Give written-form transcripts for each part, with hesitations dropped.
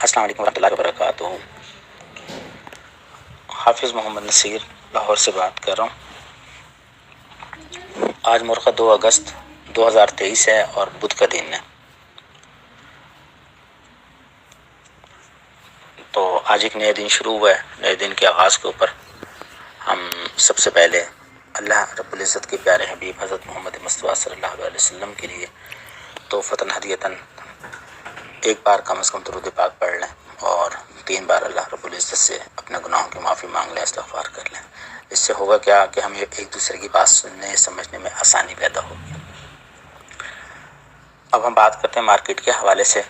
अस्सलाम वालेकुम रहमतुल्लाहि वबरकातुहू। हाफिज़ मोहम्मद नसीर लाहौर से बात कर रहा हूँ। आज मुर्खा 2 अगस्त 2023 है और बुध का दिन है। तो आज एक नया दिन शुरू हुआ है। नए दिन के आगाज़ के ऊपर हम सबसे पहले अल्लाह रब्बुल इज़्ज़त के प्यारे हबीब हज़रत मोहम्मद मुस्तफ़ा सल्लल्लाहु अलैहि वसल्लम के लिए तोहफ़तन हदियतन एक बार कम से कम दुरूद पाक पढ़ लें और 3 बार अल्लाह रब्बुल इज़्ज़त से अपने गुनाहों की माफ़ी मांग लें, इस्तिग़फ़ार कर लें। इससे होगा क्या कि हमें एक दूसरे की बात सुनने समझने में आसानी पैदा होगी। अब हम बात करते हैं मार्केट के हवाले से।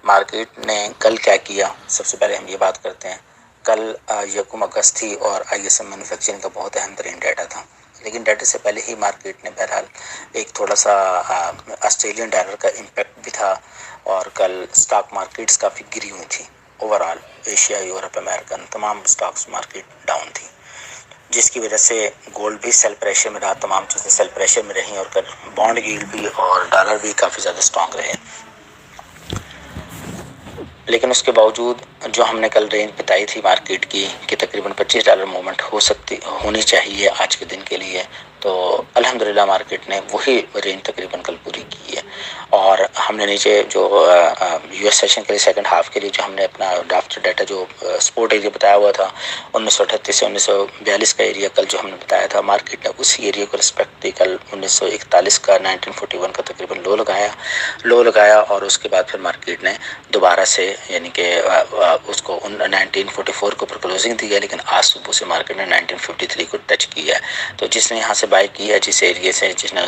मार्केट ने कल क्या किया, सबसे पहले हम ये बात करते हैं। कल 1 अगस्त थी और ISM मैन्युफैक्चरिंग का बहुत अहम तरीन डाटा था, लेकिन डाटे से पहले ही मार्केट ने बहरहाल एक थोड़ा सा ऑस्ट्रेलियन डॉलर का इम्पैक्ट भी था और कल स्टॉक मार्केट्स काफ़ी गिरी हुई थी। ओवरऑल एशिया, यूरोप, अमेरिकन तमाम स्टॉक्स मार्केट डाउन थी, जिसकी वजह से गोल्ड भी सेल प्रेशर में रहा, तमाम चीज़ें सेल प्रेशर में रहीं और कल बॉन्ड यील्ड भी और डॉलर भी काफ़ी ज़्यादा स्ट्रॉन्ग रहे। लेकिन उसके बावजूद जो हमने कल रेंज बताई थी मार्केट की कि तकरीबन $25 मूवमेंट होनी चाहिए आज के दिन के लिए, तो अल्हम्दुलिल्लाह मार्केट ने वही रेंज तकरीबन कल पूरी की है। और हमने नीचे जो US सेशन के लिए सेकंड हाफ के लिए जो हमने अपना ड्राफ्ट डाटा जो सपोर्ट एरिया बताया हुआ था 1938 से 1942 का एरिया, कल जो हमने बताया था मार्केट ने उसी एरिया को रिस्पेक्ट दी। कल 1941 का 1941 का तकरीबन लो लगाया और उसके बाद फिर मार्केट ने दोबारा से यानी कि उसको 1944 के ऊपर क्लोजिंग दी है, लेकिन आज सुबह से मार्केट ने 1953 को टच किया है। तो जिसने यहाँ से बाई किया, जिस एरिया से जिसने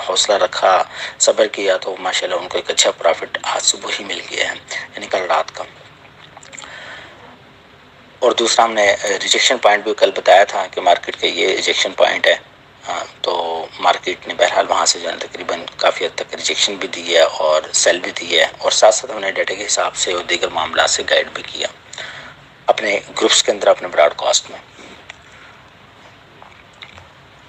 हौसला रखा, सब्र किया, तो माशाल्लाह उनको एक अच्छा प्रॉफिट आज सुबह ही मिल गया है, यानी कल रात का। और दूसरा हमने रिजेक्शन पॉइंट भी कल बताया था कि मार्केट का ये रिजेक्शन पॉइंट है। तो मार्केट ने बहरहाल वहाँ से जो है तकरीबन काफ़ी हद तक रिजेक्शन भी दी है और सेल भी दी है, और साथ साथ हमने डाटा के हिसाब से और दीगर मामला से गाइड भी किया अपने ग्रुप्स के अंदर, अपने ब्रॉडकास्ट में।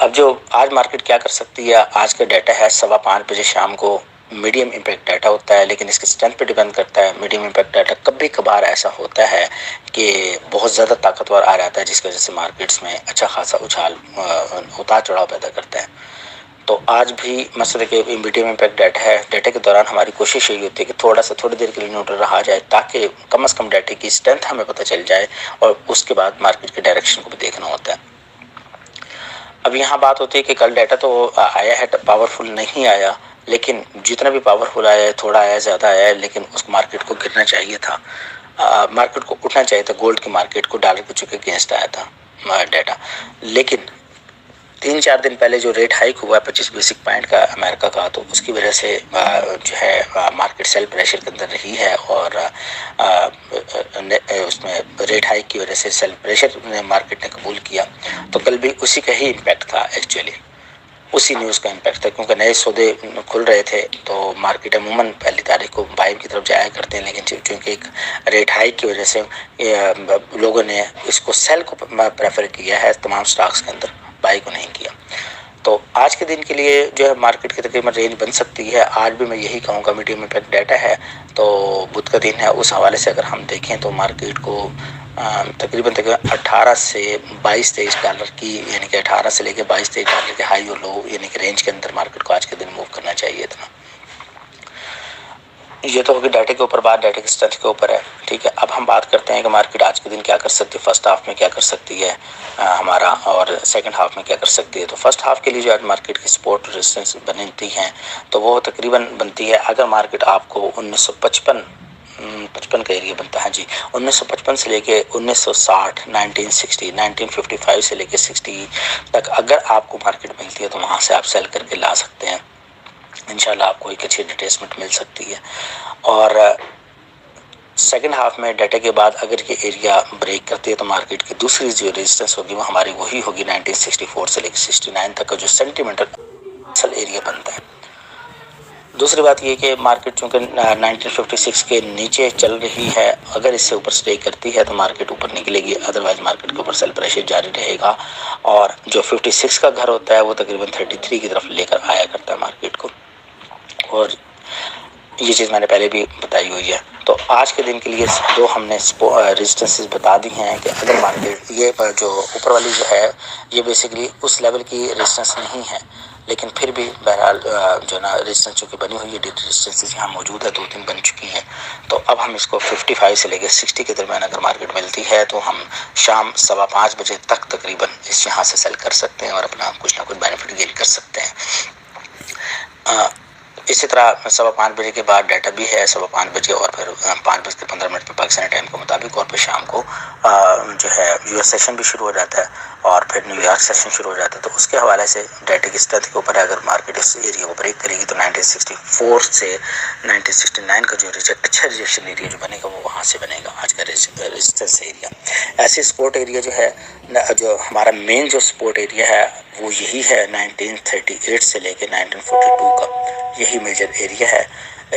अब जो आज मार्केट क्या कर सकती है, आज का डाटा है 5:15 बजे शाम को। मीडियम इम्पैक्ट डाटा होता है, लेकिन इसके स्ट्रेंथ पे डिपेंड करता है। मीडियम इम्पैक्ट डाटा कभी कभार ऐसा होता है कि बहुत ज़्यादा ताकतवर आ जाता है, जिसकी वजह से मार्केट्स में अच्छा खासा उतार चढ़ाव पैदा करता है। तो आज भी मसले के मीडियम इम्पैक्ट डाटा है। डाटा के दौरान हमारी कोशिश यही होती है कि थोड़ी देर के लिए न्यूट्रल रहा जाए, ताकि कम से कम डाटे की स्ट्रेंथ हमें पता चल जाए और उसके बाद मार्केट के डायरेक्शन को भी देखना होता है। अब यहाँ बात होती है कि कल डाटा तो आया है, पावरफुल नहीं आया, लेकिन जितना भी पावरफुल आया है, थोड़ा आया, ज़्यादा आया है, लेकिन उस मार्केट को गिरना चाहिए था, मार्केट को उठना चाहिए था। गोल्ड की मार्केट को डॉलर के चुके अगेंस्ट आया था डाटा, लेकिन 3-4 दिन पहले जो रेट हाइक हुआ है 25 बेसिक पॉइंट का अमेरिका का, तो उसकी वजह से जो है मार्केट सेल प्रेशर के अंदर रही है और उसमें रेट हाइक की वजह से सेल प्रेशर ने मार्केट ने कबूल किया। तो कल भी उसी का ही इम्पैक्ट था, एक्चुअली उसी न्यूज़ का इम्पैक्ट था, क्योंकि नए सौदे खुल रहे थे तो मार्केट अमूमन पहली तारीख को बाइंग की तरफ जाया करते हैं, लेकिन चूँकि एक रेट हाइक की वजह से लोगों ने इसको सेल को प्रेफर किया है, तमाम स्टॉक्स के अंदर बाई को नहीं किया। तो आज के दिन के लिए जो है मार्केट की तकरीबन रेंज बन सकती है। आज भी मैं यही कहूँगा, मीडियम इम्पैक्ट डाटा है, तो बुध का दिन है, उस हवाले से अगर हम देखें तो मार्केट को तकरीबन 18 से 22-23 डॉलर की, यानी कि 18 से लेकर 22-23 डॉलर के हाई और लो यानी कि रेंज के अंदर मार्केट को आज के दिन मूव करना चाहिए था। ये तो होगी डाटे के ऊपर बात, डाटे की स्ट्रेंथ के ऊपर है, ठीक है। अब हम बात करते हैं कि मार्केट आज के दिन क्या कर सकती है, फर्स्ट हाफ में क्या कर सकती है हमारा, और सेकंड हाफ में क्या कर सकती है। तो फर्स्ट हाफ के लिए जो आज मार्केट की सपोर्ट रेजिस्टेंस बनती हैं, तो वो तकरीबन बनती है, अगर मार्केट आपको 1955 का एरिया बनता है जी, 1955 से लेके 1960, 1960, 1955 से लेके 60 तक अगर आपको मार्केट मिलती है, तो वहाँ से आप सेल करके ला सकते हैं। इंशाल्लाह आपको एक अच्छी रिट्रेसमेंट मिल सकती है। और सेकंड हाफ में डाटा के बाद अगर ये एरिया ब्रेक करती है, तो मार्केट की दूसरी जो रेजिस्टेंस होगी वो हमारी वही होगी 1964 से लेकर 69 तक का जो सेंटीमेंटल असल एरिया बनता है। दूसरी बात ये कि मार्केट चूँकि 1956 के नीचे चल रही है, अगर इससे ऊपर स्टे करती है तो मार्केट ऊपर निकलेगी, अदरवाइज मार्केट के ऊपर सेल प्रेशर जारी रहेगा। और जो 56 का घर होता है वो तकरीबन 33 की तरफ लेकर आया करता है मार्केट को। और یہ چیز میں نے پہلے بھی بتائی ہوئی ہے۔ تو آج کے دن کے لیے دو ہم نے ریزسٹنسز بتا دی ہیں کہ اگر مارکیٹ یہ جو اوپر والی جو ہے یہ بیسیکلی اس لیول کی ریزسٹنس نہیں ہے، لیکن پھر بھی بہرحال جو نا ریزسٹنس چونکہ بنی ہوئی ہے، ریزسٹنسز یہاں موجود ہے، 2-3 بن چکی ہیں، تو اب ہم اس کو 55 سے لے کے 60 کے درمیان اگر مارکیٹ ملتی ہے تو ہم شام 5:15 بجے تک تقریباً اس یہاں سے سیل کر سکتے ہیں اور اپنا کچھ نہ کچھ بینیفٹ گین کر سکتے ہیں۔ اسی طرح 5:15 بجے کے بعد ڈیٹا بھی ہے، 5:15 بجے اور پھر 5:15 پہ پاکستانی ٹائم کے مطابق، اور پھر شام کو جو ہے یو ایس سیشن بھی شروع ہو جاتا ہے اور پھر نیو یارک سیشن شروع ہو جاتا ہے۔ تو اس کے حوالے سے ڈیٹا کی اسٹرینتھ کے اوپر اگر مارکیٹ اس ایریا کو بریک کرے گی تو 1964 سے 1969 کا جو اچھا ریجیکشن ایریا جو بنے گا وہ وہاں سے بنے گا آج کا ریزسٹنس ایریا۔ ایسے سپورٹ ایریا جو ہے، جو ہمارا مین جو سپورٹ ایریا ہے وہ یہی ہے 1938 سے لے کے 1942 کا، یہی میجر ایریا ہے۔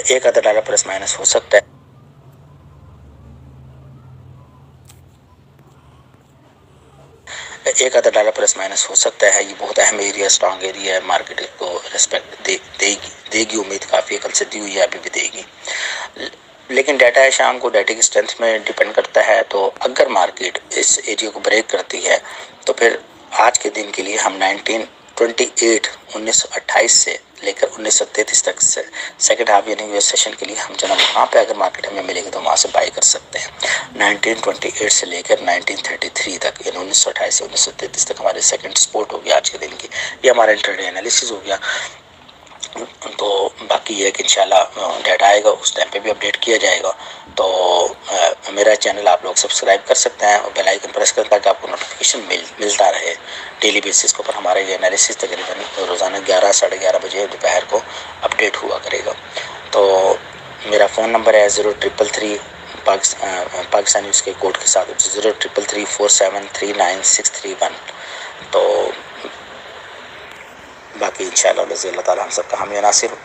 ایک آدھا ڈالر پلس مائنس ہو سکتا ہے، ایک آدھا ڈالر پلس مائنس ہو سکتا ہے۔ یہ بہت اہم ایریا، اسٹرانگ ایریا ہے، مارکیٹ کو ریسپیکٹ دے گی، امید کافی کل سے دی ہوئی ہے، ابھی بھی دے گی۔ لیکن ڈیٹا ہے شام کو، ڈیٹا کی اسٹرینتھ میں ڈیپینڈ کرتا ہے، تو اگر مارکیٹ اس ایریا کو بریک کرتی ہے تو پھر آج کے دن کے لیے ہم 1928 سے لے کر 1933 تک سیکنڈ ہاف یعنی یو ایس سیشن کے لیے ہم جناب وہاں پہ اگر مارکیٹ ہمیں ملے گی تو وہاں سے بائی کر سکتے ہیں۔ 1928 سے لے کر 1933 تک یعنی 1928 سے 1933 تک ہمارے سیکنڈ سپورٹ ہو گیا آج کے دن کی۔ یہ ہمارا انٹرڈے انالیسس ہو گیا۔ تو باقی یہ ہے کہ انشاءاللہ ڈیٹا آئے گا اس ٹائم پہ بھی اپڈیٹ کیا جائے گا۔ تو میرا چینل آپ لوگ سبسکرائب کر سکتے ہیں اور بیل آئیکن پریس کریں تاکہ آپ کو نوٹیفیکیشن ملتا رہے ڈیلی بیسس کے اوپر۔ ہمارا یہ انالیسس تقریباً روزانہ 11-11:30 بجے دوپہر کو اپڈیٹ ہوا کرے گا۔ تو میرا فون نمبر ہے 0333 پاکستانی اس کے کوڈ کے ساتھ 0333473961۔ تو باقی انشاءاللہ اللہ تعالیٰ ہم سب کا حامی و ناصر ہو۔